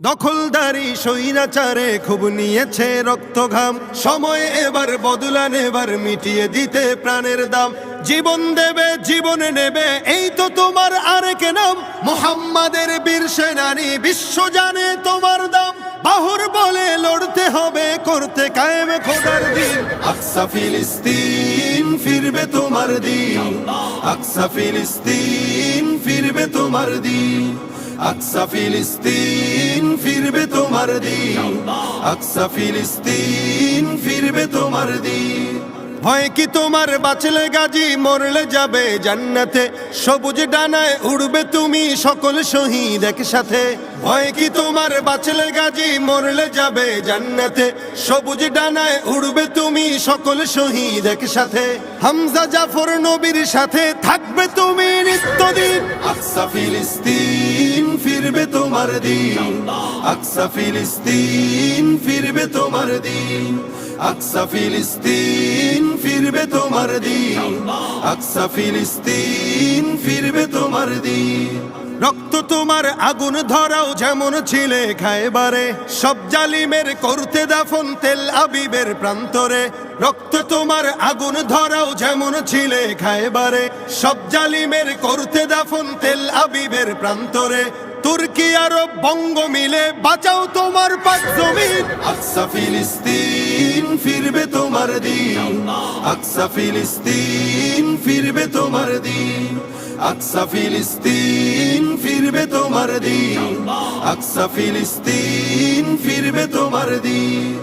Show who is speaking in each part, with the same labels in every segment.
Speaker 1: দখলদারি স্বৈরাচারে খুব নিয়েছে রক্ত ঘাম, সময় এবার বদলা নেবার, মিটিয়ে দিতে প্রাণের দাম। জীবন দেবে জীবনে নেবে, এই তো তোমার আরেক নাম। মুহাম্মাদের বীর সেনানী, বিশ্ব জানে তোমার দাম। বাহুর বলে লড়তে হবে, করতে কায়েম খোদার দিন। আকসা ফিলিস্তিন ফিরবে তোমার দিন, আকসা ফিলিস্তিন ফিরবে তোমার দিন, আকসা ফিলিস্তিন ফিরবে তোমার দিন, আকসা ফিলিস্তিন ফিরবে তোমার দিন। ভয় কি তোমার, বাঁচলে গাজী মরলে যাবে জান্নাতে। সবুজ ডানায় উড়বে তুমি সকল শহীদ একসাথে। ভয় কি তোমার, বাঁচলে গাজী মরলে যাবে জান্নাতে। সবুজ ডানায় উড়বে তুমি সকল শহীদ একসাথে। হামজা জাফর নবীর সাথে থাকবে তুমি নিত্যদিন। আকসা ফিলিস্তিন ফিরবে তোমার দিন, আকসা ফিলিস্তিন ফিরবে তোমার দিন, আকসা ফিলিস্তিন ফিরবে তোমার দিন, আকসা ফিলিস্তিন ফিরবে তোমার দিন। রক্ত তোমার আগুন ধরাও যেমন ছিলে খায়বারে, সব জালিমের করতে দাফন তেল আবিবের প্রান্তরে। রক্ত তোমার আগুন ধরাও যেমন ছিলে খায়বারে, সব জালিমের করতে দাফন তেল আবিবের প্রান্তরে। তুর্কি আরব বঙ্গ মিলে বাঁচাও তোমার পাক জমিন। আকসা ফিলিস্তিন ফিরবে তোমার দিন, আকসা ফিলিস্তিন ফিরবে তোমার দিন, আকসা ফিলিস্তিন ফিরবে তোমার দিন, আকসা ফিলিস্তিন ফিরবে তোমার দিন।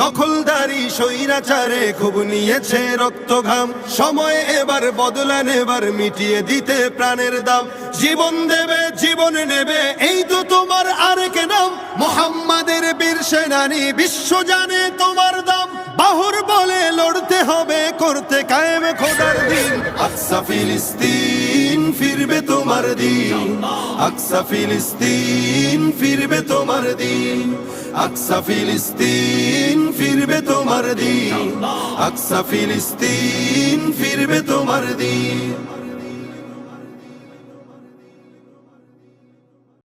Speaker 1: দখলদারি স্বৈরাচারে খুব নিয়েছে রক্ত ঘাম, সময় এবার বদলা নেবার, মিটিয়ে দিতে প্রাণের দাম। জীবন দেবে জীবনে নেবে, এই তো তোমার আরেক নাম। মুহাম্মাদের বীর সেনানী, বিশ্ব জানে তোমার দাম। বাহুর বলে লড়তে হবে, করতে কায়েম খোদার দিন। আকসা ফিলিস্তিন ফিরবে তোমার দিন, আকসা ফিলিস্তিন ফিরবে তোমার দিন, আকসা ফিলিস্তিন ফিরবে তোমার দিন, আকসা ফিলিস্তিন ফিরবে তোমার দিন।